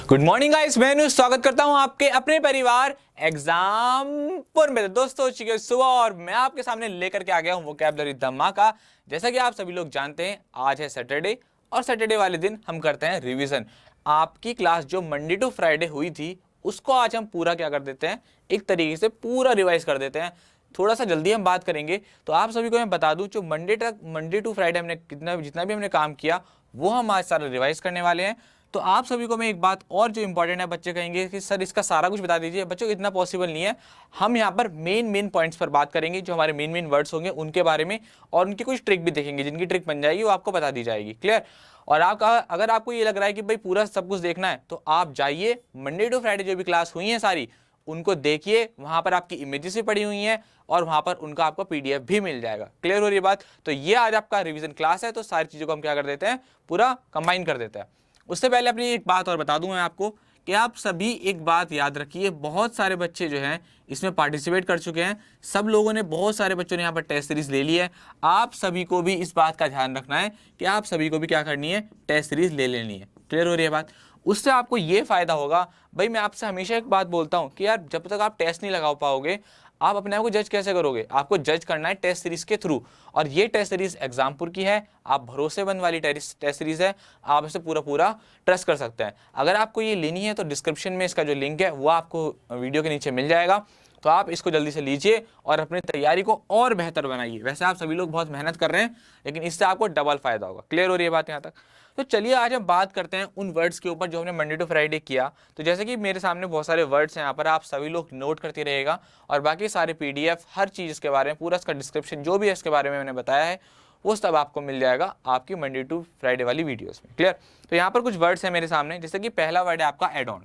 Good morning guys, मैं स्वागत करता हूं आपके अपने परिवार एग्जामपुर में। दोस्तों हो चुकी है सुबह और मैं आपके सामने लेकर के आ गया हूं वोकैबुलरी धमाका। जैसा कि आप सभी लोग जानते हैं, आज है सैटरडे और सैटरडे वाले दिन हम करते हैं रिवीजन। आपकी क्लास जो मंडे टू फ्राइडे हुई थी उसको आज हम पूरा क्या कर देते हैं, एक तरीके से पूरा रिवाइज कर देते हैं। थोड़ा सा जल्दी हम बात करेंगे तो आप सभी को मैं बता दूं, जो मंडे टू फ्राइडे हमने जितना भी हमने काम किया वो हम आज सारा रिवाइज करने वाले हैं। तो आप सभी को मैं एक बात और जो इंपॉर्टेंट है, बच्चे कहेंगे कि सर इसका सारा कुछ बता दीजिए। बच्चों इतना पॉसिबल नहीं है। हम यहाँ पर मेन पॉइंट्स पर बात करेंगे, जो हमारे मेन वर्ड्स होंगे उनके बारे में, और उनकी कुछ ट्रिक भी देखेंगे, जिनकी ट्रिक बन जाएगी वो आपको बता दी जाएगी। क्लियर? और अगर आपको ये लग रहा है कि भाई पूरा सब कुछ देखना है तो आप जाइए मंडे टू फ्राइडे जो भी क्लास हुई है सारी उनको देखिए, वहां पर आपकी इमेजेस भी पड़ी हुई हैं और वहां पर उनका आपको पीडीएफ भी मिल जाएगा। क्लियर हो रही है बात? तो ये आज आपका रिवीजन क्लास है, तो सारी चीजों को हम क्या कर देते हैं, पूरा कंबाइन कर देते हैं। उससे पहले अपनी एक बात और बता दूं मैं आपको कि आप सभी एक बात याद रखिए, बहुत सारे बच्चे जो हैं इसमें पार्टिसिपेट कर चुके हैं। सब लोगों ने, बहुत सारे बच्चों ने यहाँ पर टेस्ट सीरीज ले ली है। आप सभी को भी इस बात का ध्यान रखना है कि आप सभी को भी क्या करनी है, टेस्ट सीरीज ले लेनी है। क्लियर हो रही है बात? उससे आपको ये फायदा होगा, भाई मैं आपसे हमेशा एक बात बोलता हूँ कि यार जब तक आप टेस्ट नहीं लगा पाओगे आप अपने आप को जज कैसे करोगे? आपको जज करना है टेस्ट सीरीज के थ्रू, और ये टेस्ट सीरीज एग्जामपुर की है। आप भरोसेमंद वाली टेस्ट सीरीज है, आप इसे पूरा ट्रस्ट कर सकते हैं। अगर आपको ये लेनी है तो डिस्क्रिप्शन में इसका जो लिंक है वो आपको वीडियो के नीचे मिल जाएगा, तो आप इसको जल्दी से लीजिए और अपनी तैयारी को और बेहतर बनाइए। वैसे आप सभी लोग बहुत मेहनत कर रहे हैं, लेकिन इससे आपको डबल फायदा होगा। क्लियर हो रही है बात यहाँ तक? तो चलिए आज हम बात करते हैं उन वर्ड्स के ऊपर जो हमने मंडे टू फ्राइडे किया। तो जैसे कि मेरे सामने बहुत सारे वर्ड्स हैं, यहाँ पर आप सभी लोग नोट करते रहेगा, और बाकी सारे पीडीएफ हर चीज़ के बारे में, पूरा इसका डिस्क्रिप्शन जो भी है इसके बारे में मैंने बताया है वो सब आपको मिल जाएगा आपकी मंडे टू फ्राइडे वाली वीडियोस में। क्लियर? तो यहाँ पर कुछ वर्ड्स हैं मेरे सामने, जैसे कि पहला वर्ड है आपका एड ऑन।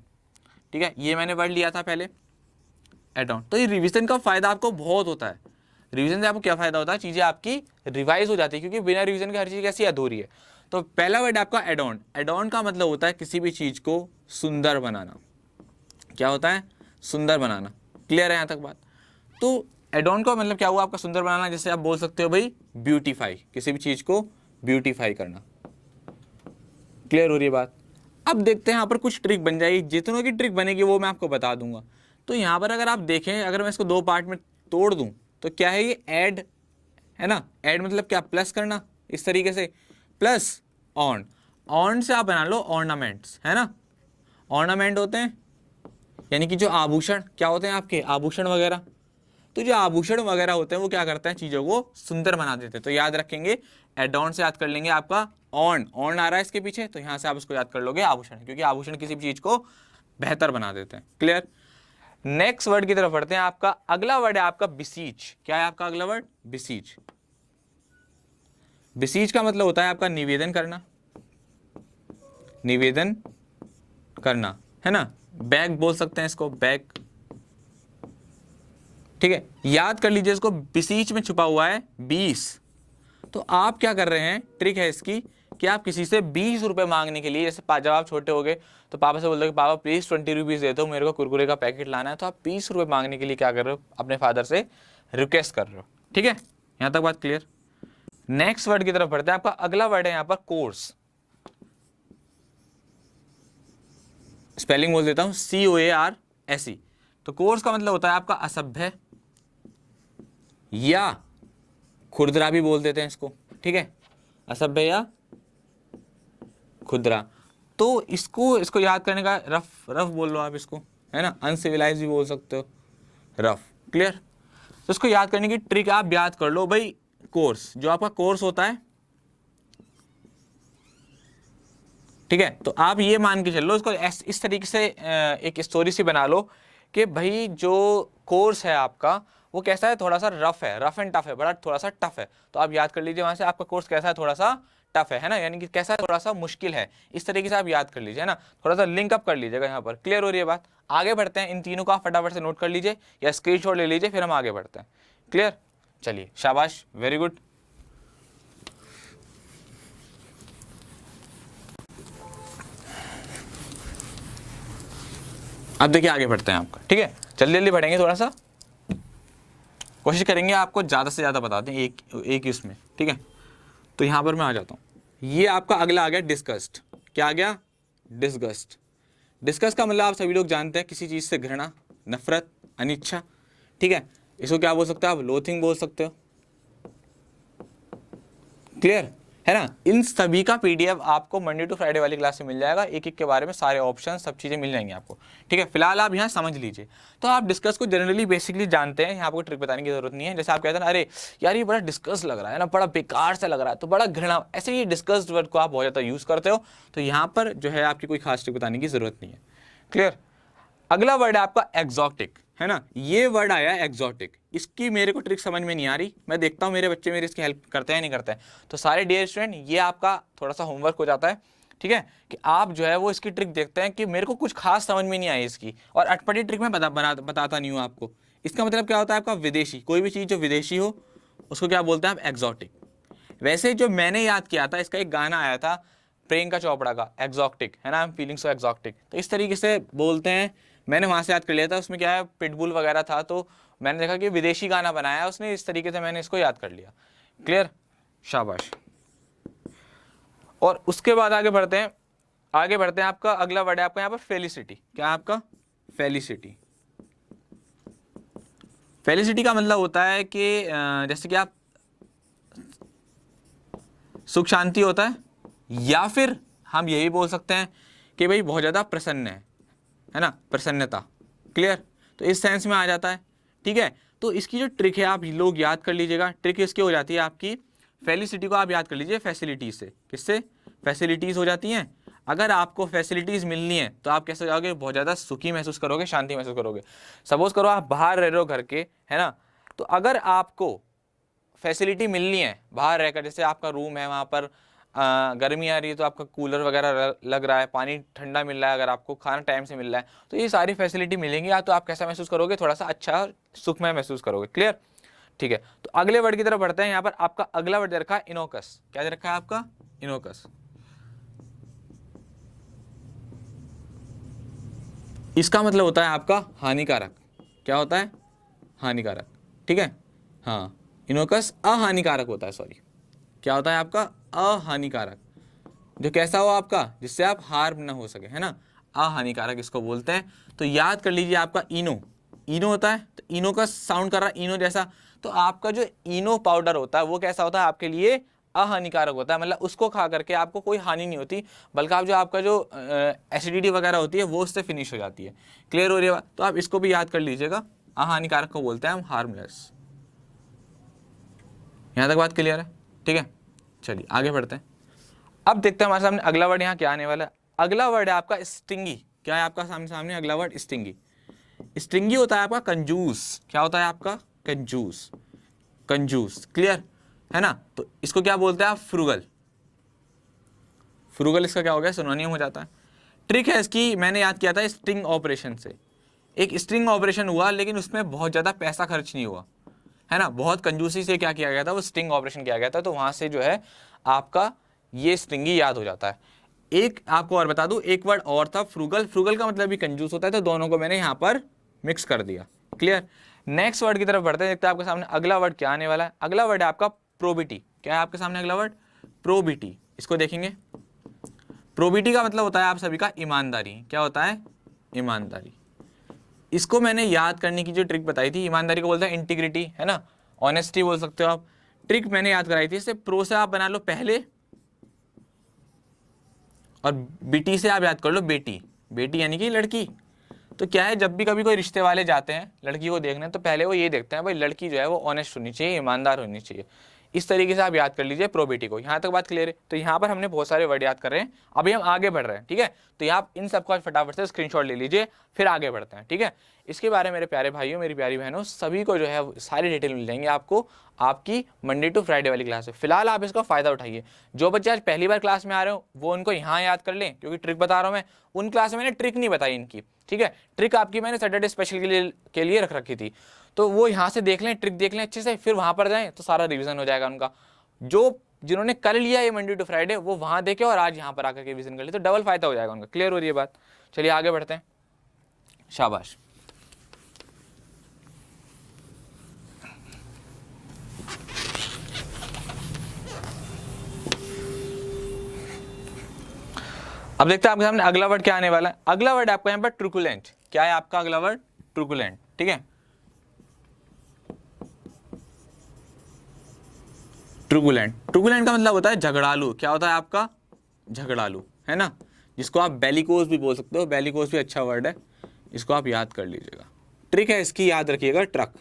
ठीक है, ये मैंने वर्ड लिया था पहले, एड ऑन। तो ये रिवीजन का फायदा आपको बहुत होता है। रिवीजन से आपको क्या फायदा होता है, चीजें आपकी रिवाइज हो जाती है, क्योंकि बिना रिवीजन के हर चीज कैसी अधूरी है। तो पहला वर्ड आपका एड ऑन। एड ऑन का मतलब होता है किसी भी चीज को सुंदर बनाना। क्या होता है? सुंदर बनाना। क्लियर है यहाँ तक बात? तो एड ऑन का मतलब क्या हुआ आपका, सुंदर बनाना। जैसे आप बोल सकते हो भाई ब्यूटीफाई, किसी भी चीज को ब्यूटीफाई करना। क्लियर हो रही है बात? अब देखते हैं यहाँ पर कुछ ट्रिक बन जाएगी, जितनों की ट्रिक बनेगी वो मैं आपको बता दूंगा। तो यहाँ पर अगर आप देखें, अगर मैं इसको दो पार्ट में तोड़ दूं तो क्या है, ये ऐड है ना। ऐड मतलब क्या, प्लस करना, इस तरीके से प्लस ऑन। ऑन से आप बना लो ऑर्नामेंट्स, है ना। ऑर्नामेंट होते हैं यानी कि जो आभूषण, क्या होते हैं आपके आभूषण वगैरह। तो जो आभूषण वगैरह होते हैं वो क्या करते हैं, चीजों को सुंदर बना देते हैं। तो याद रखेंगे, एड ऑन से याद कर लेंगे आपका ऑन। ऑन आ रहा है इसके पीछे, तो यहां से आप इसको याद कर लोगे आभूषण, क्योंकि आभूषण किसी भी चीज को बेहतर बना देते हैं। क्लियर? नेक्स्ट वर्ड की तरफ बढ़ते हैं। आपका अगला वर्ड है आपका बिसीच। क्या है आपका अगला वर्ड? बिसीच। बिसीच का मतलब होता है आपका निवेदन करना। निवेदन करना, है ना। बैग बोल सकते हैं इसको, बैग। ठीक है, याद कर लीजिए इसको, बिसीच में छुपा हुआ है 20। तो आप क्या कर रहे हैं, ट्रिक है इसकी कि आप किसी से 20 रुपए मांगने के लिए, जैसे जब आप छोटे हो गए तो पापा से बोलते हो कि पापा प्लीज 20 रुपीज दे दो, मेरे को कुरकुरे का पैकेट लाना है। तो आप 20 रुपए मांगने के लिए क्या कर रहे हो, अपने फादर से रिक्वेस्ट कर रहे हो। ठीक है, यहां तक बात क्लियर? नेक्स्ट वर्ड की तरफ बढ़ते हैं। आपका अगला वर्ड है यहाँ पर कोर्स। स्पेलिंग बोल देता हूं, COARSE। तो कोर्स का मतलब होता है आपका असभ्य, या खुरदरा भी बोल देते हैं इसको। ठीक है, असभ्य या खुदरा। तो इसको याद करने का, रफ बोल लो आप इसको, है ना। अनसिविलाइज भी बोल सकते हो, रफ। क्लियर? तो इसको याद करने की ट्रिक आप याद कर लो भाई, कोर्स, जो आपका कोर्स होता है। ठीक है, तो आप ये मान के चलो इसको इस तरीके से एक स्टोरी सी बना लो कि भाई जो कोर्स है आपका वो कैसा है, थोड़ा सा रफ है, रफ एंड टफ है, बड़ा थोड़ा सा टफ है। तो आप याद कर लीजिए वहां से, आपका कोर्स कैसा है, थोड़ा सा टफ है ना, यानी कि कैसा है, थोड़ा सा मुश्किल है। इस तरीके से आप याद कर लीजिए, है ना, थोड़ा सा लिंक अप कर लीजिएगा यहाँ पर। क्लियर हो रही है बात? आगे बढ़ते हैं, इन तीनों को आप फटाफट से नोट कर लीजिए या स्क्रीनशॉट ले लीजिए, फिर हम आगे बढ़ते हैं। क्लियर? चलिए, शाबाश, वेरी गुड। अब देखिए आगे बढ़ते हैं आपका। ठीक है, जल्दी जल्दी बढ़ेंगे, थोड़ा सा कोशिश करेंगे आपको ज़्यादा से ज़्यादा बता दें एक ही उसमें। ठीक है, तो यहाँ पर मैं आ जाता हूँ। ये आपका अगला आ गया डिस्गस्ट। क्या आ गया? डिस्गस्ट। डिस्कस का मतलब आप सभी लोग जानते हैं किसी चीज़ से घृणा, नफरत, अनिच्छा, ठीक है। इसको क्या बोल सकते हो आप? लोथिंग बोल सकते हो। क्लियर है ना? इन सभी का पीडीएफ आपको मंडे टू फ्राइडे वाली क्लास में मिल जाएगा, एक एक के बारे में सारे ऑप्शन सब चीज़ें मिल जाएंगी आपको, ठीक है। फिलहाल आप यहाँ समझ लीजिए। तो आप डिस्कस को जनरली बेसिकली जानते हैं, यहाँ आपको ट्रिक बताने की जरूरत नहीं है। जैसे आप कहते हैं ना, अरे यार ये बड़ा डिस्कस लग रहा है ना, बड़ा बेकार सा लग रहा है, तो बड़ा घृणा, ऐसे ही डिस्कस वर्ड को आप बहुत ज़्यादा यूज़ करते हो, तो यहाँ पर जो है आपकी कोई खास ट्रिक बताने की जरूरत नहीं है। क्लियर। अगला वर्ड है आपका एग्जॉटिक, है ना। ये वर्ड आया एग्जॉटिक, इसकी मेरे को ट्रिक समझ में नहीं आ रही। मैं देखता हूँ मेरे बच्चे मेरी इसकी हेल्प करते हैं नहीं करते हैं। तो सारे डियर स्टूडेंट, ये आपका थोड़ा सा होमवर्क हो जाता है, ठीक है, कि आप जो है वो इसकी ट्रिक देखते हैं कि मेरे को कुछ खास समझ में नहीं आई इसकी, और अटपटी ट्रिक मैं बताता नहीं हूँ आपको। इसका मतलब क्या होता है आपका? विदेशी, कोई भी चीज़ जो विदेशी हो उसको क्या बोलते हैं आप? एग्जॉटिक। वैसे जो मैंने याद किया था, इसका एक गाना आया था प्रियंका चोपड़ा का, एग्जॉटिक, है ना, I am feeling so exotic, तो इस तरीके से बोलते हैं। मैंने वहाँ से याद कर लिया था, उसमें क्या है, पिटबुल वगैरह था, तो मैंने देखा कि विदेशी गाना बनाया उसने, इस तरीके से मैंने इसको याद कर लिया। क्लियर, शाबाश। और उसके बाद आगे बढ़ते हैं, आपका अगला वर्ड है आपका यहाँ पर फेलिसिटी। क्या है आपका? फेलिसिटी। फेलिसिटी का मतलब होता है कि जैसे कि आप सुख शांति होता है, या फिर हम यही बोल सकते हैं कि भाई बहुत ज़्यादा प्रसन्न है ना, प्रसन्नता। क्लियर, तो इस सेंस में आ जाता है, ठीक है। तो इसकी जो ट्रिक है आप लोग याद कर लीजिएगा। ट्रिक इसकी हो जाती है आपकी, फेलिसिटी को आप याद कर लीजिए फैसिलिटीज से। किससे? फैसिलिटीज़ हो जाती हैं। अगर आपको फैसिलिटीज़ मिलनी है तो आप कैसे हो जाओगे? बहुत ज़्यादा सुखी महसूस करोगे, शांति महसूस करोगे। सपोज करो आप बाहर रह रहे हो घर के, है ना, तो अगर आपको फैसिलिटी मिलनी है बाहर रहकर, जैसे आपका रूम है, वहाँ पर गर्मी आ रही है तो आपका कूलर वगैरह लग रहा है, पानी ठंडा मिल रहा है, अगर आपको खाना टाइम से मिल रहा है, तो ये सारी फैसिलिटी मिलेंगी, या तो आप कैसा महसूस करोगे? थोड़ा सा अच्छा सुखमय महसूस करोगे। क्लियर, ठीक है। तो अगले वर्ड की तरफ बढ़ते हैं। यहाँ पर आपका अगला वर्ड दे रखा है इनोकस। क्या दे रखा है आपका? इनोकस। इसका मतलब होता है आपका हानिकारक। क्या होता है? हानिकारक, ठीक है। हाँ, इनोकस अहानिकारक होता है, सॉरी। क्या होता है आपका? अहानिकारक, जो कैसा हो आपका? जिससे आप हार्म ना हो सके, है ना, अहानिकारक इसको बोलते हैं। तो याद कर लीजिए आपका इनो, इनो होता है, तो इनो का साउंड कर रहा है इनो जैसा, तो आपका जो इनो पाउडर होता है वो कैसा होता है? आपके लिए अहानिकारक होता है, मतलब उसको खा करके आपको कोई हानि नहीं होती, बल्कि आप जो आपका जो एसिडिटी वगैरह होती है वो उससे फिनिश हो जाती है। क्लियर हो रही है बात? तो आप इसको भी याद कर लीजिएगा, अहानिकारक को बोलते हैं हम हार्मलेस। यहाँ तक बात क्लियर है? ठीक है, चलिए आगे बढ़ते हैं। अब देखते हैं हमारे सामने अगला वर्ड यहाँ क्या आने वाला है। अगला वर्ड है आपका स्टिंगी। क्या है आपका सामने अगला वर्ड? स्टिंगी। स्टिंगी होता है आपका कंजूस। क्या होता है आपका? कंजूस, कंजूस। क्लियर है ना? तो इसको क्या बोलते हैं आप? फ्रूगल। फ्रूगल इसका क्या हो गया? सिनोनियम हो जाता है। ट्रिक है इसकी, मैंने याद किया था स्टिंग ऑपरेशन से। एक स्टिंग ऑपरेशन हुआ, लेकिन उसमें बहुत ज़्यादा पैसा खर्च नहीं हुआ, है ना, बहुत कंजूसी से क्या किया गया था, वो स्टिंग ऑपरेशन किया गया था, तो वहाँ से जो है आपका ये स्टिंगी याद हो जाता है। एक आपको और बता दूं, एक वर्ड और था, फ्रूगल। फ्रूगल का मतलब भी कंजूस होता है, तो दोनों को मैंने यहाँ पर मिक्स कर दिया। क्लियर। नेक्स्ट वर्ड की तरफ बढ़ते हैं, देखते हैं आपके सामने अगला वर्ड क्या आने वाला है। अगला वर्ड है आपका प्रोबिटी। क्या है आपके सामने अगला वर्ड? प्रोबिटी। इसको देखेंगे, प्रोबिटी का मतलब होता है आप सभी का ईमानदारी। क्या होता है? ईमानदारी। इसको मैंने याद करने की जो ट्रिक बताई थी, ईमानदारी को बोलते हैं इंटीग्रिटी, है ना, ऑनेस्टी बोल सकते हो आप। ट्रिक मैंने याद कराई थी, इससे प्रो से आप बना लो पहले, और बीटी से आप याद कर लो बेटी। बेटी यानी कि लड़की। तो क्या है, जब भी कभी कोई रिश्ते वाले जाते हैं लड़की को देखने, तो पहले वो ये देखते हैं भाई लड़की जो है वो ऑनेस्ट होनी चाहिए, ईमानदार होनी चाहिए। इस तरीके से आप याद कर लीजिए प्रोबिटी को। यहाँ तक बात क्लियर है? तो यहाँ पर हमने बहुत सारे वर्ड याद कर रहे हैं, अभी हम आगे बढ़ रहे हैं, ठीक है। तो आप इन सबका फटाफट से स्क्रीनशॉट ले लीजिए, फिर आगे बढ़ते हैं, ठीक है। इसके बारे में मेरे प्यारे भाइयों, मेरी प्यारी बहनों, सभी को जो है सारी डिटेल मिल जाएंगे आपको आपकी मंडे टू फ्राइडे वाली क्लास में। फिलहाल आप इसका फायदा उठाइए। जो बच्चे आज पहली बार क्लास में आ रहे हो वो उनको यहाँ याद कर लें, क्योंकि ट्रिक बता रहा हूँ मैं। उन क्लास में मैंने ट्रिक नहीं बताई इनकी, ठीक है। ट्रिक आपकी मैंने सैटरडे स्पेशल के लिए रख रखी थी, तो वो यहाँ से देख लें, ट्रिक देख लें अच्छे से, फिर वहाँ पर जाएं तो सारा रिवीजन हो जाएगा उनका। जिन्होंने कर लिया ये मंडे टू फ्राइडे, वो वहाँ देखे और आज यहाँ पर आकर के रिवीजन कर ले, तो डबल फायदा हो जाएगा उनका। क्लियर हो रही है बात? चलिए आगे बढ़ते हैं, शाबाश। अब देखते हैं आपके सामने अगला वर्ड क्या आने वाला है। अगला वर्ड आपका यहाँ पर ट्रुकुलेंट। क्या है आपका अगला वर्ड? ट्रुकुलेंट। ठीक है, ट्रुकुलेंट। ट्रुकुलेंट का मतलब होता है झगड़ालू। क्या होता है आपका? झगड़ालू, है ना, जिसको आप बेलिकोस भी बोल सकते हो। बेलिकोस भी अच्छा वर्ड है, इसको आप याद कर लीजिएगा। ट्रिक है इसकी, याद रखिएगा, ट्रक।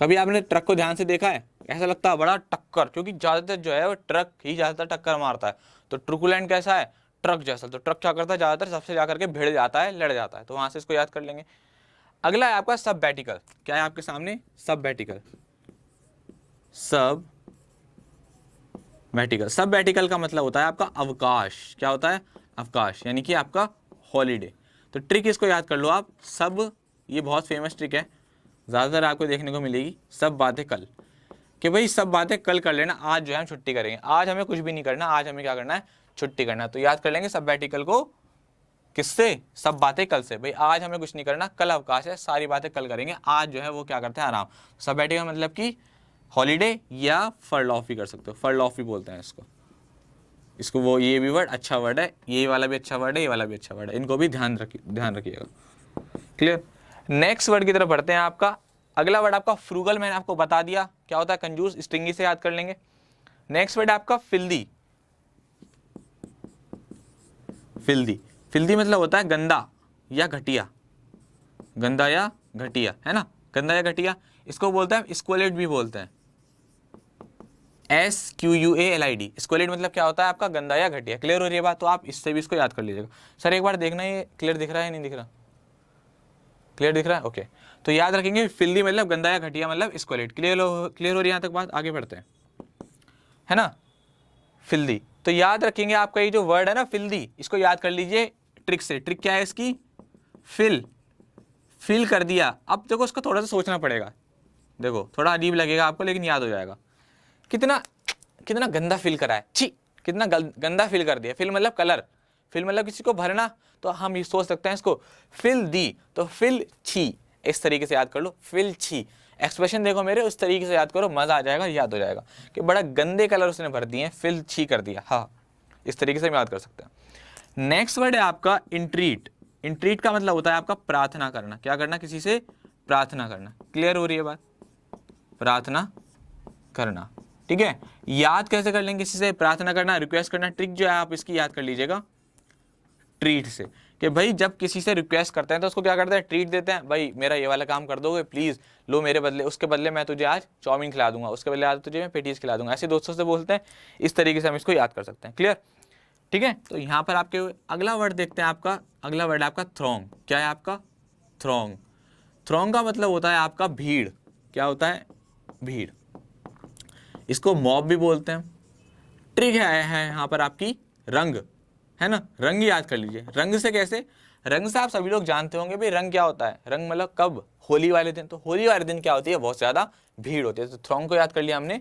कभी आपने ट्रक को ध्यान से देखा है? ऐसा लगता है बड़ा टक्कर, क्योंकि ज्यादातर जो है वो ट्रक ही ज्यादातर टक्कर मारता है। तो ट्रुकुलेंट कैसा है? ट्रक जैसा। तो ट्रक क्या करता है? ज्यादातर सबसे जाकर के भिड़ जाता है, लड़ जाता है। तो वहां से इसको याद कर लेंगे। अगला है आपका सबबैटिकल। क्या है आपके सामने? सबबैटिकल। सब बैटिकल। सब बैटिकल का मतलब होता है आपका अवकाश। क्या होता है? अवकाश, यानी कि आपका हॉलीडे। तो ट्रिक इसको याद कर लो आप। सब, ये बहुत फेमस ट्रिक है, ज़्यादातर आपको देखने को मिलेगी। सब बातें कल, कि भाई सब बातें कल कर लेना, आज जो है हम छुट्टी करेंगे, आज हमें कुछ भी नहीं करना, आज हमें क्या करना है? छुट्टी करना है। तो याद कर लेंगे सब बैटिकल को किससे? सब बातें कल से। भाई आज हमें कुछ नहीं करना, कल अवकाश है, सारी बातें कल करेंगे, आज जो है वो क्या करते हैं? आराम। सब बैटिकल मतलब कि हॉलीडे या फर्ल ऑफ भी कर सकते हो, फर्ल ऑफ भी बोलते हैं इसको। वो ये भी वर्ड अच्छा वर्ड है, ये वाला भी अच्छा वर्ड है, ये वाला भी अच्छा वर्ड है, इनको भी ध्यान रखिएगा। क्लियर। नेक्स्ट वर्ड की तरफ बढ़ते हैं। आपका अगला वर्ड आपका फ्रूगल। मैंने आपको बता दिया क्या होता है, कंजूस, स्टिंगी से याद कर लेंगे। नेक्स्ट वर्ड आपका फिल्दी। फिल्दी, फिल्दी मतलब होता है गंदा या घटिया। गंदा या घटिया, है ना, गंदा या घटिया। इसको बोलते हैं स्क्वैलिड भी बोलते हैं, SQUALID। स्क्वैलिड मतलब क्या होता है आपका? गंदा या घटिया। क्लियर हो रही है बात? तो आप इससे भी इसको याद कर लीजिएगा। सर एक बार देखना, ये क्लियर दिख रहा है नहीं दिख रहा? क्लियर दिख रहा है, ओके। तो याद रखेंगे फिल्दी मतलब गंदा या घटिया मतलब स्क्वैलिड। क्लियर हो रही है यहाँ तक बात? आगे बढ़ते हैं, है ना। फिल्दी, तो याद रखेंगे आपका ये जो वर्ड है ना फिल्दी, इसको याद कर लीजिए ट्रिक से। ट्रिक क्या है इसकी? फिल कर दिया। अब देखो इसको थोड़ा सा सोचना पड़ेगा, देखो थोड़ा अजीब लगेगा आपको, लेकिन याद हो जाएगा। कितना गंदा फील करा है, छी, कितना गंदा फील कर दिया। फिल मतलब कलर, फिल मतलब किसी को भरना। तो हम ये सोच सकते हैं इसको फिल दी, तो फिल छी, इस तरीके से याद कर लो, फिल छी। एक्सप्रेशन देखो मेरे, उस तरीके से याद करो, मजा आ जाएगा, याद हो जाएगा कि बड़ा गंदे कलर उसने भर दिए, फिल छी कर दिया। हाँ, इस तरीके से हम याद कर सकते हैं। नेक्स्ट वर्ड है आपका इंट्रीट। इंट्रीट का मतलब होता है आपका प्रार्थना करना। क्या करना? किसी से प्रार्थना करना। क्लियर हो रही है बात? प्रार्थना करना, ठीक है। याद कैसे कर लेंगे? किसी से प्रार्थना करना, रिक्वेस्ट करना। ट्रिक जो है आप इसकी याद कर लीजिएगा ट्रीट से, कि भाई जब किसी से रिक्वेस्ट करते हैं तो उसको क्या करते हैं? ट्रीट देते हैं। भाई मेरा ये वाला काम कर दोगे प्लीज, लो मेरे बदले, उसके बदले मैं तुझे आज चाउमीन खिला दूंगा, उसके बदले आज तुझे मैं पेटीज खिला दूंगा। ऐसे दोस्तों से बोलते हैं, इस तरीके से हम इसको याद कर सकते हैं। क्लियर, ठीक है। तो यहाँ पर आपके अगला वर्ड देखते हैं। आपका अगला वर्ड है आपका थ्रोंग। क्या है आपका? थ्रोंग। थ्रोंग का मतलब होता है आपका भीड़। क्या होता है? भीड़। इसको मॉब भी बोलते हैं। ट्रिक है यहाँ पर आपकी रंग, है ना, रंग याद कर लीजिए। रंग से कैसे? रंग से आप सभी लोग जानते होंगे भाई रंग क्या होता है। रंग मतलब कब? होली वाले दिन। तो होली वाले दिन क्या होती है? बहुत ज्यादा भीड़ होती है। तो थ्रोंग को याद कर लिया हमने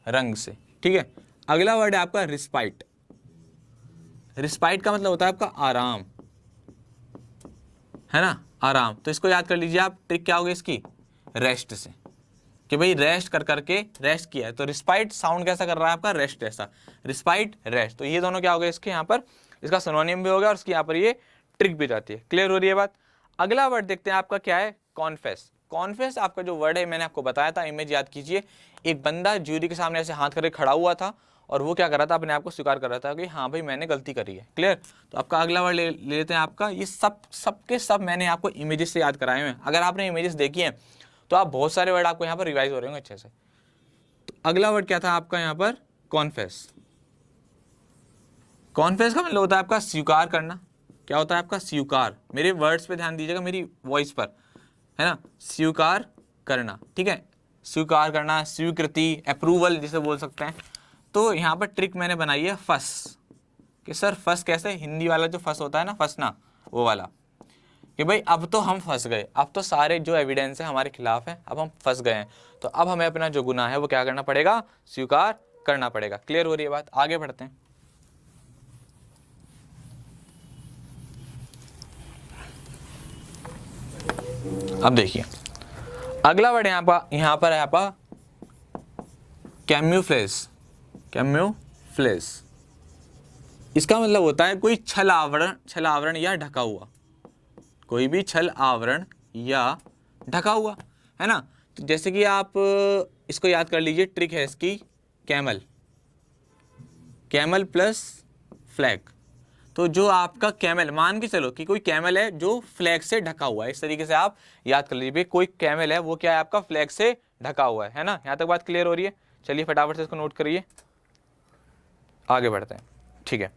रंग से, ठीक है। अगला वर्ड है आपका रिस्पाइट। रिस्पाइट का मतलब होता है आपका आराम, है ना, आराम। तो इसको याद कर लीजिए आप। ट्रिक क्या होगी इसकी? रेस्ट से, कि भाई रेस्ट कर करके रेस्ट किया है। तो रिस्पाइट साउंड कैसा कर रहा है आपका? रेस्ट जैसा। रिस्पाइट, रेस्ट, तो ये दोनों क्या हो गए इसके यहाँ पर? इसका सिनोनिम भी हो गया और इसकी यहाँ पर ये ट्रिक भी जाती है। क्लियर हो रही है बात? अगला वर्ड देखते हैं आपका क्या है? कॉन्फेस। कॉन्फेस आपका जो वर्ड है मैंने आपको बताया था, इमेज याद कीजिए। एक बंदा ज्यूरी के सामने ऐसे हाथ करके खड़ा हुआ था और वो क्या कर रहा था? अपने आप को स्वीकार कर रहा था कि हाँ भाई मैंने गलती करी है। क्लियर। तो आपका अगला वर्ड ले लेते हैं आपका, ये सब मैंने आपको इमेजेस से याद कराए हैं। अगर आपने इमेजेस देखी हैं तो आप बहुत सारे वर्ड आपको यहाँ पर रिवाइज हो रहे होंगे अच्छे से। तो अगला वर्ड क्या था आपका यहाँ पर? कॉन्फेस। कॉन्फेस का मतलब होता है आपका स्वीकार करना। क्या होता है आपका? स्वीकार। मेरे वर्ड्स पे ध्यान दीजिएगा, मेरी वॉइस पर, है ना, स्वीकार करना, ठीक है। स्वीकार करना, स्वीकृति, अप्रूवल जिसे बोल सकते हैं। तो यहाँ पर ट्रिक मैंने बनाई है फंस, कि सर फंस कैसे? हिंदी वाला जो फंस होता है ना, फंसना, वो वाला, कि भाई अब तो हम फंस गए, अब तो सारे जो एविडेंस है हमारे खिलाफ है, अब हम फंस गए हैं, तो अब हमें अपना जो गुनाह है वो क्या करना पड़ेगा? स्वीकार करना पड़ेगा। क्लियर हो रही है बात? आगे बढ़ते हैं। अब देखिए अगला वर्ड यहाँ पर है आपका कैम्यूफ्लेज। कैम्यूफ्लेज, इसका मतलब होता है कोई छल आवरण या ढका हुआ, कोई भी छल आवरण या ढका हुआ, है ना। तो जैसे कि आप इसको याद कर लीजिए, ट्रिक है इसकी कैमल, कैमल प्लस फ्लैग। तो जो आपका कैमल, मान के चलो कि कोई कैमल है जो फ्लैग से ढका हुआ है, इस तरीके से आप याद कर लीजिए, कोई कैमल है वो क्या है आपका, फ्लैग से ढका हुआ है ना। यहाँ तक बात क्लियर हो रही है। चलिए फटाफट से इसको नोट करिए, आगे बढ़ते हैं, ठीक है।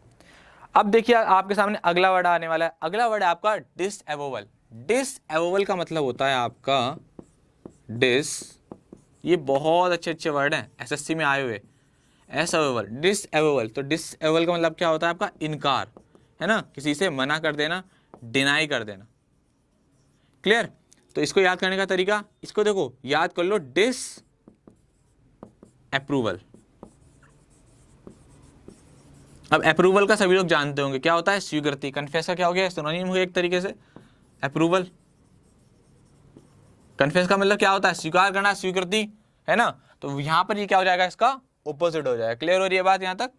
अब देखिए आपके सामने अगला वर्ड आने वाला है। अगला वर्ड है आपका डिसएवोवल। डिसएवोवल का मतलब होता है आपका डिस, ये बहुत अच्छे अच्छे वर्ड हैं एसएससी में आए हुए, एसएवोवल, डिसएवोवल। तो डिसएवोवल का मतलब क्या होता है आपका, इनकार, है ना, किसी से मना कर देना, डिनाई कर देना। क्लियर। तो इसको याद करने का तरीका, इसको देखो याद कर लो, डिस अप्रूवल। अब अप्रूवल का सभी लोग जानते होंगे क्या होता है, स्वीकृति। कन्फेस का क्या हो गया, सिनोनिम हो गया एक तरीके से अप्रूवल। कन्फेस का मतलब क्या होता है, स्वीकार करना, स्वीकृति, है ना। तो यहां पर ये क्या हो जाएगा, इसका ऑपोजिट हो जाएगा। क्लियर हो रही है बात यहां तक,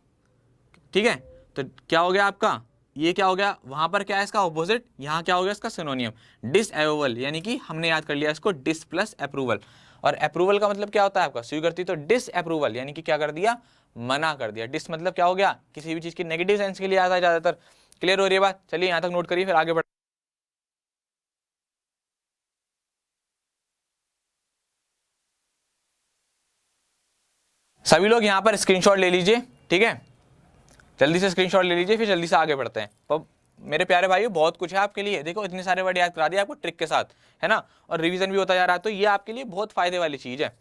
ठीक है। तो क्या हो गया आपका, ये क्या हो गया, वहां पर क्या है इसका ऑपोजिट, यहां क्या हो गया इसका सिनोनियम, डिसएवोवल। यानी कि हमने याद कर लिया इसको, डिस प्लस अप्रूवल। और अप्रूवल का मतलब क्या होता है आपका, स्वीकृति। तो डिसअप्रूवल यानी कि क्या कर दिया, मना कर दिया। डिस मतलब क्या हो गया, किसी भी चीज की नेगेटिव सेंस के लिए आता है ज्यादातर। क्लियर हो रही है बात। चलिए यहां तक नोट करिए, फिर आगे बढ़। सभी लोग यहां पर स्क्रीनशॉट ले लीजिए, ठीक है, जल्दी से स्क्रीनशॉट ले लीजिए, फिर जल्दी से आगे बढ़ते हैं। तो मेरे प्यारे भाइयों बहुत कुछ है आपके लिए, देखो इतने सारे वर्ड याद करा दिए आपको ट्रिक के साथ, है ना, और रिवीजन भी होता जा रहा है। तो ये आपके लिए बहुत फायदे वाली चीज है,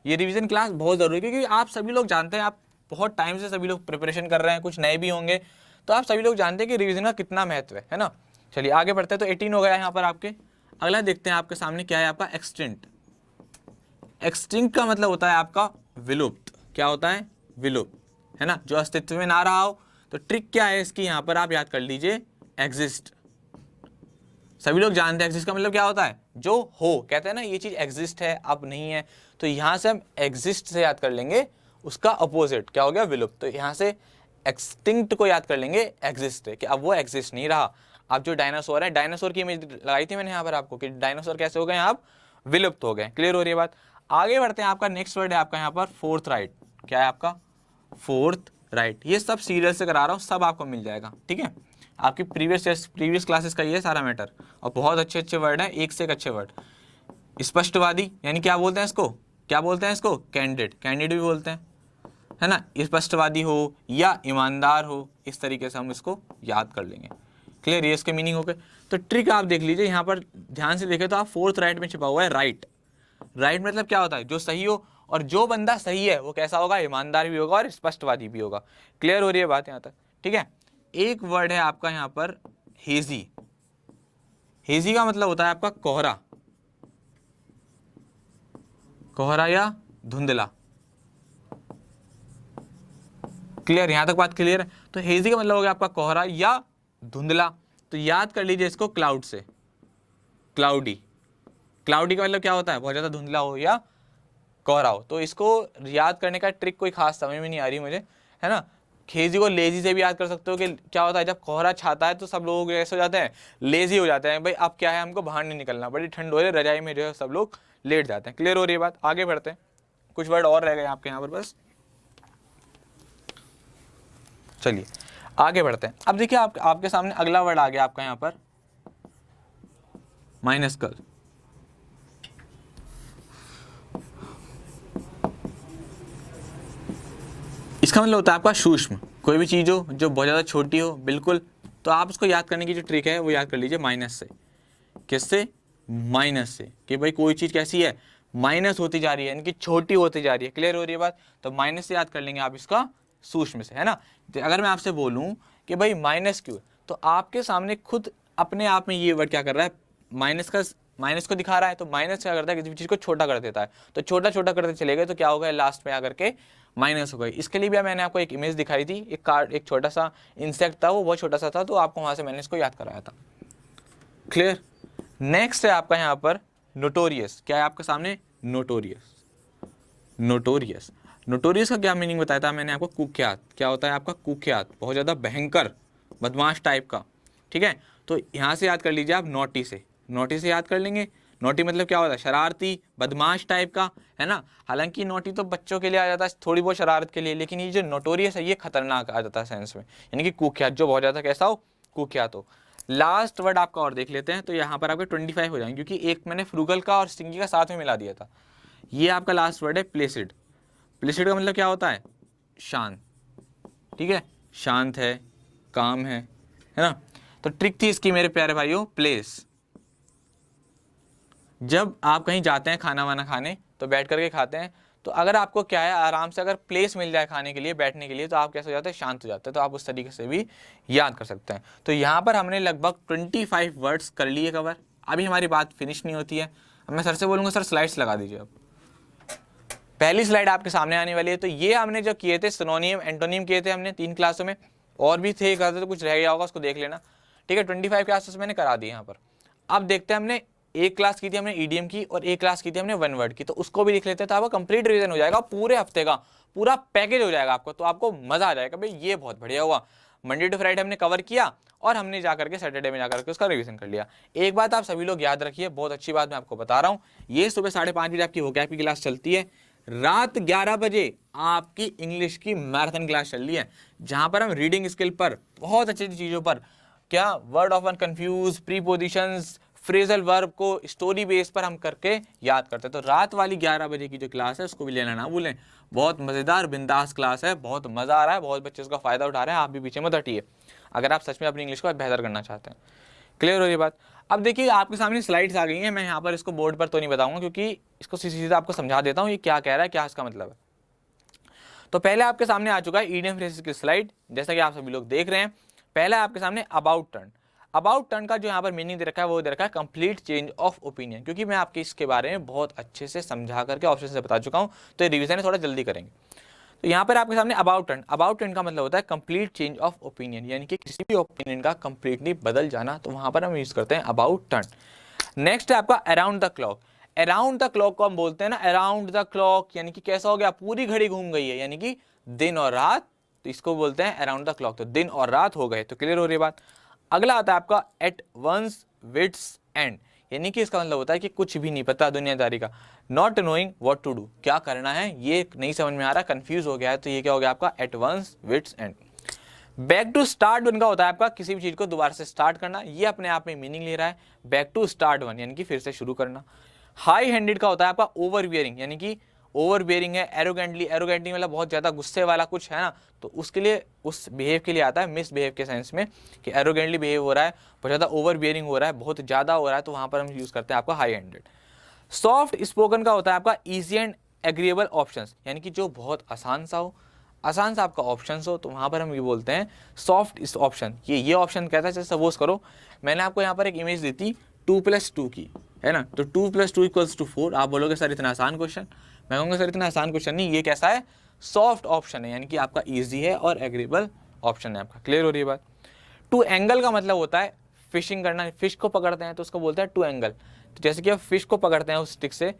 ये रिवीजन क्लास बहुत जरूरी है, क्योंकि आप सभी लोग जानते हैं, आप बहुत टाइम से सभी लोग प्रिपरेशन कर रहे हैं, कुछ नए भी होंगे, तो आप सभी लोग जानते हैं कि रिवीजन का कितना महत्व है ना। चलिए आगे बढ़ते हैं। तो 18 हो गया यहाँ पर आपके। अगला देखते हैं आपके सामने क्या है आपका, एक्सटिंक्ट। एक्सटिंक्ट का मतलब होता है आपका विलुप्त। क्या होता है, विलुप्त, है ना, जो अस्तित्व में ना रहा हो। तो ट्रिक क्या है इसकी, यहां पर आप याद कर लीजिए, एग्जिस्ट। सभी लोग जानते हैं एग्जिस्ट का मतलब क्या होता है, जो हो, कहते हैं ना ये चीज एग्जिस्ट है अब नहीं है। तो यहां से हम एग्जिस्ट से याद कर लेंगे उसका अपोजिट, क्या हो गया, विलुप्त। तो यहां से एक्सटिंक्ट को याद कर लेंगे एग्जिस्ट है, कि अब वो एग्जिस्ट नहीं रहा। अब जो डायनासोर है, डायनासोर की इमेज लगाई थी मैंने यहाँ पर आपको, कि डायनासोर कैसे हो गए, आप विलुप्त हो गए। क्लियर हो रही है बात। आगे बढ़ते हैं। आपका नेक्स्ट वर्ड है आपका यहाँ पर फोर्थ राइट। क्या है आपका, फोर्थ राइट। ये सब सीरियल से करा रहा हूँ, सब आपको मिल जाएगा, ठीक है। आपकी प्रीवियस क्लासेस का ये सारा मैटर, और बहुत अच्छे अच्छे वर्ड हैं, एक से एक अच्छे वर्ड। स्पष्टवादी यानी क्या बोलते हैं इसको, क्या बोलते हैं इसको, कैंडिड, कैंडिड भी बोलते हैं, है ना। स्पष्टवादी हो या ईमानदार हो, इस तरीके से हम इसको याद कर लेंगे। क्लियर, ये इसके मीनिंग हो गए। तो ट्रिक आप देख लीजिए, यहाँ पर ध्यान से देखें तो आप फोर्थ राइट में छिपा हुआ है राइट। राइट मतलब क्या होता है, जो सही हो, और जो बंदा सही है वो कैसा होगा, ईमानदार भी होगा और स्पष्टवादी भी होगा। क्लियर हो रही है बात यहाँ तक, ठीक है। एक वर्ड है आपका यहाँ पर हेजी। हेजी का मतलब होता है आपका कोहरा, कोहरा या धुंधला। क्लियर, यहां तक बात क्लियर है। तो हेजी का मतलब हो गया आपका कोहरा या धुंधला। तो याद कर लीजिए इसको क्लाउड से, क्लाउडी। क्लाउडी का मतलब क्या होता है, बहुत ज्यादा धुंधला हो या कोहरा हो। तो इसको याद करने का ट्रिक कोई खास समझ में नहीं आ रही मुझे, है ना। खेजी को लेजी से भी याद कर सकते हो, कि क्या होता है जब कोहरा छाता है तो सब लोग ऐसे हो जाते हैं, लेजी हो जाते हैं, भाई अब क्या है, हमको बाहर नहीं निकलना, बड़ी ठंड हो रही है, रजाई में जो है सब लोग लेट जाते हैं। क्लियर हो रही है बात। आगे बढ़ते हैं, कुछ वर्ड और रह गए आपके यहाँ पर बस। चलिए आगे बढ़ते हैं। अब देखिए आपके सामने अगला वर्ड आ गया आपका यहाँ पर, माइनस्कल। इसका मतलब होता है आपका सूक्ष्म, कोई भी चीज हो जो बहुत ज्यादा छोटी हो, बिल्कुल। तो आप उसको याद करने की जो ट्रिक है वो याद कर लीजिए माइनस से। किससे, माइनस से, कि भाई कोई चीज कैसी है, माइनस होती जा रही है, यानी कि छोटी होती जा रही है। क्लियर हो रही है बात। तो माइनस से याद कर लेंगे आप इसका सूक्ष्म से, है ना। तो अगर मैं आपसे बोलूं कि भाई माइनस क्यों, तो आपके सामने खुद अपने आप में ये वर्ड क्या कर रहा है, माइनस को दिखा रहा है। तो माइनस क्या करता है, किसी भी चीज को छोटा कर देता है। तो छोटा छोटा करते चले गए तो क्या होगा, लास्ट में आकर के माइनस हो गई। इसके लिए भी मैंने आपको एक इमेज दिखाई थी, एक कार्ड, एक छोटा सा इंसेक्ट था, वो बहुत छोटा सा था, तो आपको वहां से मैंने इसको याद कराया था। क्लियर। नेक्स्ट है आपका यहाँ पर नोटोरियस। क्या है आपके सामने, नोटोरियस। नोटोरियस, नोटोरियस का क्या मीनिंग बताया था मैंने आपको? कुख्यात। क्या होता है आपका? कुख्यात, बहुत ज़्यादा भयंकर, बदमाश टाइप का। ठीक है, तो यहाँ से याद कर लीजिए आप नोटी से, नोटी से याद कर लेंगे। नोटी मतलब क्या होता है? शरारती, बदमाश टाइप का, है ना। हालांकि नोटी तो बच्चों के लिए आ जाता है, थोड़ी बहुत शरारत के लिए, लेकिन ये जो नोटोरियस है ये खतरनाक आ जाता है सेंस में, यानी कि कुख्यात, जो बहुत ज़्यादा कैसा हो? कुख्यात हो। लास्ट वर्ड आपका और देख लेते हैं, तो यहाँ पर आपके 25 हो जाएंगे, क्योंकि एक मैंने फ्रूगल का और स्टिंगी का साथ में मिला दिया था। ये आपका लास्ट वर्ड है प्लेसिड। प्लेसिड का मतलब क्या होता है? शांत। ठीक है, शांत है, काम है ना। तो ट्रिक थी इसकी मेरे प्यारे भाइयों, प्लेस। जब आप कहीं जाते हैं खाना वाना खाने, तो बैठ करके खाते हैं, तो अगर आपको क्या है, आराम से अगर प्लेस मिल जाए खाने के लिए, बैठने के लिए, तो आप कैसे हो जाते हैं? शांत हो जाते हैं। तो आप उस तरीके से भी याद कर सकते हैं। तो यहाँ पर हमने लगभग 25 वर्ड्स कर लिए कवर। अभी हमारी बात फिनिश नहीं होती है। अब मैं सर से बोलूँगा, सर स्लाइड्स लगा दीजिए। अब पहली स्लाइड आपके सामने आने वाली है। तो ये हमने जो किए थे सिनोनिम एंटोनिम किए थे हमने 3 क्लासों में, और भी थे करते, तो कुछ रह गया होगा उसको देख लेना। ठीक है, 25 क्लासेस मैंने करा दी यहाँ पर। अब देखते हैं, हमने एक क्लास की थी हमने ईडीएम की, और एक क्लास की थी हमने वन वर्ड की, तो उसको भी लिख लेते हैं। तो आपका कंप्लीट रिवीजन हो जाएगा, पूरे हफ्ते का पूरा पैकेज हो जाएगा आपको, तो आपको मजा आ जाएगा भाई, ये बहुत बढ़िया हुआ। मंडे टू फ्राइडे हमने कवर किया, और हमने जाकर के सैटरडे में जाकर के उसका रिवीजन कर लिया। एक बात आप सभी लोग याद रखिए, बहुत अच्छी बात मैं आपको बता रहा हूँ, ये सुबह 5:30 बजे आपकी वोकैब की क्लास चलती है, रात 11 बजे आपकी इंग्लिश की मैराथन क्लास चल रही है, जहां पर हम रीडिंग स्किल पर, बहुत अच्छी चीजों पर, क्या word of one confuse, prepositions, phrasal verb को स्टोरी बेस पर हम करके याद करते हैं। तो रात वाली 11 बजे की जो क्लास है उसको भी लेना ना भूलें। बहुत मजेदार बिंदास क्लास है, बहुत मजा आ रहा है, बहुत बच्चे उसका फायदा उठा रहे हैं। आप भी पीछे मत हटिए अगर आप सच में अपनी इंग्लिश को बेहतर करना चाहते हैं। क्लियर हो ये बात? अब देखिए आपके सामने स्लाइड्स आ गई हैं। मैं यहाँ पर इसको बोर्ड पर तो नहीं बताऊंगा, क्योंकि इसको सीधी सीधा आपको समझा देता हूँ ये क्या कह रहा है, क्या इसका मतलब है। तो पहले आपके सामने आ चुका है ईडियम फ्रेजेस की स्लाइड, जैसा कि आप सभी लोग देख रहे हैं। पहला आपके सामने अबाउट टर्न। अबाउट टर्न का जो यहाँ पर मीनिंग दे रखा है वो दे रखा है कंप्लीट चेंज ऑफ ओपिनियन, क्योंकि मैं आपके इसके बारे में बहुत अच्छे से समझा करके ऑप्शन से बता चुका हूँ, तो ये रिविजन है, थोड़ा जल्दी करेंगे। तो यहाँ पर आपके सामने अबाउट टर्न, अबाउट टर्न का मतलब होता है कंप्लीट चेंज ऑफ ओपिनियन, यानी कि किसी भी ओपिनियन का कंप्लीटली बदल जाना, तो वहां पर हम यूज करते हैं अबाउट टर्न। नेक्स्ट है आपका around the clock. Around the clock को हम बोलते हैं ना अराउंड द क्लॉक, यानी कि कैसा हो गया? पूरी घड़ी घूम गई है, यानी कि दिन और रात, तो इसको बोलते हैं अराउंड द क्लॉक, तो दिन और रात हो गए। तो क्लियर हो रही बात? अगला आता है आपका एट वंस विट्स एंड, यानी कि इसका मतलब होता है कि कुछ भी नहीं पता दुनियादारी का। Not knowing what to do, क्या करना है ये नहीं समझ में आ रहा, कंफ्यूज हो गया है, तो ये क्या हो गया आपका? At one's wits end. Back to start one का होता है आपका किसी भी चीज को दोबारा से स्टार्ट करना, ये अपने आप में मीनिंग ले रहा है, बैक टू स्टार्ट वन यानी कि फिर से शुरू करना। हाई हैंडेड का होता है आपका ओवर बियरिंग, यानी कि ओवर बियरिंग है एरोगेंटली, एरोगेंटली मतलब बहुत ज्यादा गुस्से वाला कुछ है ना, तो उसके लिए, उस बिहेव के लिए आता है मिस बिहेव के सेंस में, कि एरोगेंटली बिहेव हो रहा है, बहुत ज्यादा ओवर बियरिंग हो रहा है, बहुत ज्यादा हो रहा है, तो वहां पर हम यूज करते हैं आपका हाई हैंडेड। सॉफ्ट स्पोकन का होता है आपका इजी एंड एग्रीएबल ऑप्शंस, यानी कि जो बहुत आसान सा हो, आसान सा आपका ऑप्शन हो, तो वहां पर हम ये बोलते हैं सॉफ्ट इस ऑप्शन। ये ऑप्शन कहता है, जैसे सपोज करो मैंने आपको यहाँ पर एक इमेज दी थी 2+2 की, है ना, तो 2+2 = 4। आप बोलोगे सर इतना आसान क्वेश्चन, मैं कहूँगा सर इतना आसान क्वेश्चन नहीं, ये कैसा है? सॉफ्ट ऑप्शन है, यानी कि आपका ईजी है और एग्रीएबल ऑप्शन है आपका। क्लियर हो रही है बात? टू एंगल का मतलब होता है फिशिंग करना, फिश को पकड़ते हैं तो उसको बोलते हैं टू एंगल। तो जैसे कि आप फिश को पकड़ते हैं उस स्टिक से,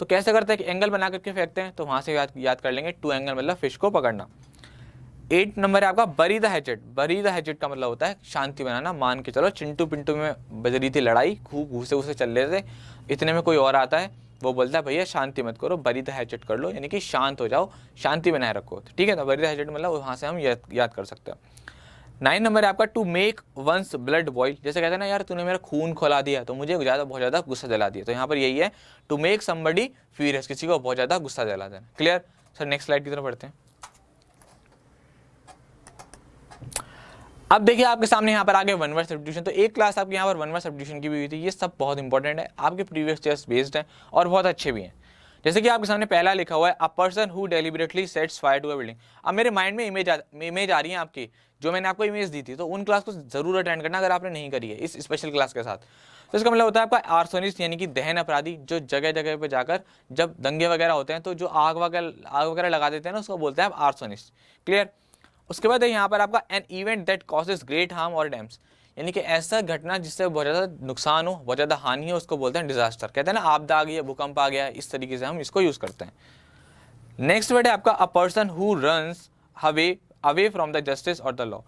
तो कैसे करते हैं कि एंगल बना करके फेंकते हैं, तो वहां से याद कर लेंगे टू एंगल मतलब फिश को पकड़ना। 8 नंबर है आपका बरी द हैचेट। बरी द हैचेट का मतलब होता है शांति बनाना। मान के चलो चिंटू पिंटू में बज रही थी लड़ाई, खूब घूसे घूसे चल रहे थे, इतने में कोई और आता है, वो बोलता है भैया शांति मत करो, बरी द हैचेट कर लो, यानी कि शांत हो जाओ, शांति बनाए रखो। ठीक है, तो बरी द हैचेट मतलब वहां से हम याद कर सकते हैं। 9 नंबर है आपका to make one's blood boil. जैसे कहते हैं ना यार तूने मेरा खून खौला दिया, तो मुझे बहुत ज्यादा गुस्सा जला दिया, तो यहाँ पर यही है टू मेक समबडी फ्यूरियस, किसी को बहुत ज्यादा गुस्सा जला देना। क्लियर? सर नेक्स्ट स्लाइड की तरफ बढ़ते हैं। अब देखिए आपके सामने यहाँ पर आगे वन वर्ड सब्स्टिट्यूशन। तो एक क्लास आपके यहाँ पर वन वर्ड सब्स्टिट्यूशन की भी हुई थी। ये सब बहुत इंपॉर्टेंट है, आपके प्रीवियस टेस्ट बेस्ड है और बहुत अच्छे भी हैं। जैसे कि आपके सामने पहला लिखा हुआ है a person who deliberately sets fire to a building. अब मेरे माइंड में इमेज आ रही है आपकी, जो मैंने आपको इमेज दी थी, तो उन क्लास को जरूर अटेंड करना अगर आपने नहीं करी है इस स्पेशल क्लास के साथ। तो इसका मतलब होता है आपका आर्सोनिस्ट, यानी कि दहन अपराधी, जो जगह जगह पे जाकर जब दंगे वगैरह होते हैं तो जो आग वगैरह लगा देते हैं ना, उसको बोलते हैं आप आर्सोनिस्ट। क्लियर? उसके बाद यहाँ पर आपका an event that causes great harm और डैम्स, यानी कि ऐसा घटना जिससे बहुत ज़्यादा नुकसान हो, बहुत ज़्यादा हानि हो, उसको बोलते हैं डिजास्टर। कहते हैं ना आपदा आ गई है, भूकंप आ गया है, इस तरीके से हम इसको यूज़ करते हैं। नेक्स्ट वर्ड है आपका अ person who runs away from the justice और द लॉ,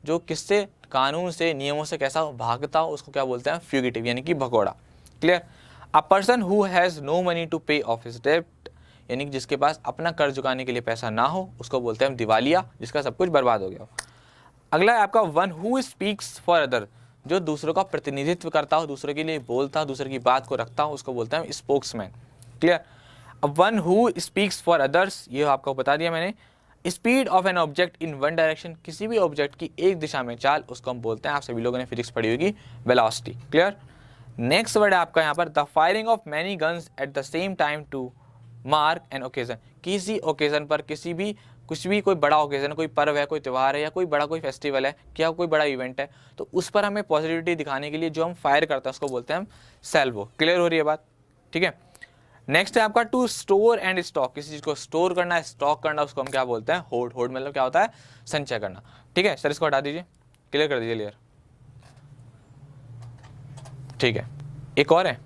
जो किससे, कानून से, नियमों से कैसा भागता हो उसको क्या बोलते हैं, फ्यूगिटिव, यानी कि भगोड़ा। Clear. A person who has no money to pay off his डेब्ट, यानी कि जिसके पास अपना कर्ज चुकाने के लिए पैसा ना हो उसको बोलते हैं दिवालिया, जिसका सब कुछ बर्बाद हो गया हो। अगला है आपका one who speaks for other, जो दूसरों का प्रतिनिधित्व करता हो, दूसरों के लिए बोलता हो, दूसरे की बात को रखता हो, उसको बोलते हैं स्पोक्समैन। क्लियर। अब one who speaks for others, ये आपको बता दिया मैंने। Speed of an object in one direction, किसी भी ऑब्जेक्ट की एक दिशा में चाल, उसको हम बोलते हैं, आप सभी लोगों ने फिजिक्स पढ़ी होगी, वेलोसिटी। क्लियर। नेक्स्ट वर्ड है आपका यहाँ पर the firing of many guns at the same time to mark an occasion, किसी ओकेजन पर, कुछ भी कोई बड़ा ओकेजन, कोई पर्व है, कोई त्यौहार है, या कोई बड़ा कोई फेस्टिवल है, क्या कोई बड़ा इवेंट है, तो उस पर हमें पॉजिटिविटी दिखाने के लिए जो हम फायर करते हैं उसको बोलते हैं हम सैल्वो। क्लियर हो रही है बात, ठीक है। नेक्स्ट है आपका टू स्टोर एंड स्टॉक, किसी चीज को स्टोर करना, स्टॉक करना, उसको हम क्या बोलते हैं, होल्ड। होल्ड मतलब क्या होता है, संचय करना। ठीक है सर, इसको हटा दीजिए, क्लियर कर दीजिए, क्लियर। ठीक है, एक और है,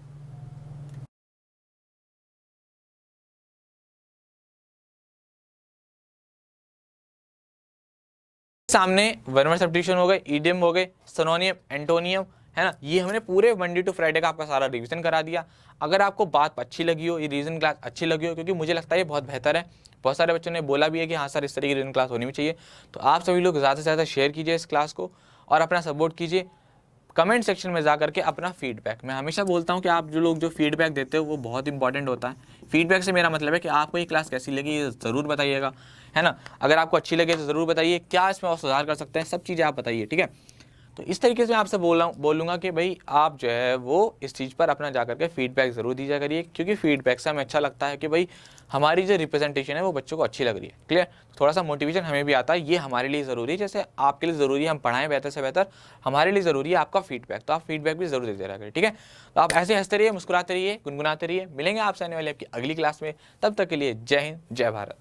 सामने वर्मर सब्स्टिट्यूशन हो गए, ईडियम हो गए, सिनोनियम, एंटोनियम, है ना। ये हमने पूरे मंडे टू फ्राइडे का आपका सारा रिवीजन करा दिया। अगर आपको बात अच्छी लगी हो, ये रीजन क्लास अच्छी लगी हो, क्योंकि मुझे लगता है ये बहुत बेहतर है, बहुत सारे बच्चों ने बोला भी है कि हाँ सर इस तरह की रीजन क्लास होनी भी चाहिए, तो आप सभी लोग ज़्यादा से ज़्यादा शेयर कीजिए इस क्लास को और अपना सपोर्ट कीजिए। कमेंट सेक्शन में जा करके अपना फीडबैक, मैं हमेशा बोलता हूँ कि आप जो लोग जो फीडबैक देते हो वो बहुत इंपॉर्टेंट होता है। फीडबैक से मेरा मतलब है कि आपको ये क्लास कैसी लगी ये ज़रूर बताइएगा, है ना। अगर आपको अच्छी लगे तो ज़रूर बताइए, क्या इसमें और सुधार कर सकते हैं, सब चीज़ें आप बताइए, ठीक है। तो इस तरीके से मैं आपसे बोलूँगा कि भाई आप जो है वो इस चीज़ पर अपना जा करके फीडबैक ज़रूर दीजिए करिए, क्योंकि फीडबैक से हमें अच्छा लगता है कि भाई हमारी जो रिप्रेजेंटेशन है वो बच्चों को अच्छी लग रही है। क्लियर। थोड़ा सा मोटिवेशन हमें भी आता है, ये हमारे लिए ज़रूरी है, जैसे आपके लिए ज़रूरी है हम पढ़ाएं बेहतर से बेहतर, हमारे लिए ज़रूरी है आपका फीडबैक, तो आप फीडबैक भी ज़रूर देते रहा करें, ठीक है। तो आप ऐसे हंसते रहिए, मुस्कुराते रहिए, गुनगुनाते रहिए। मिलेंगे आपसे आने वाली आपकी अगली क्लास में, तब तक के लिए जय हिंद, जय भारत।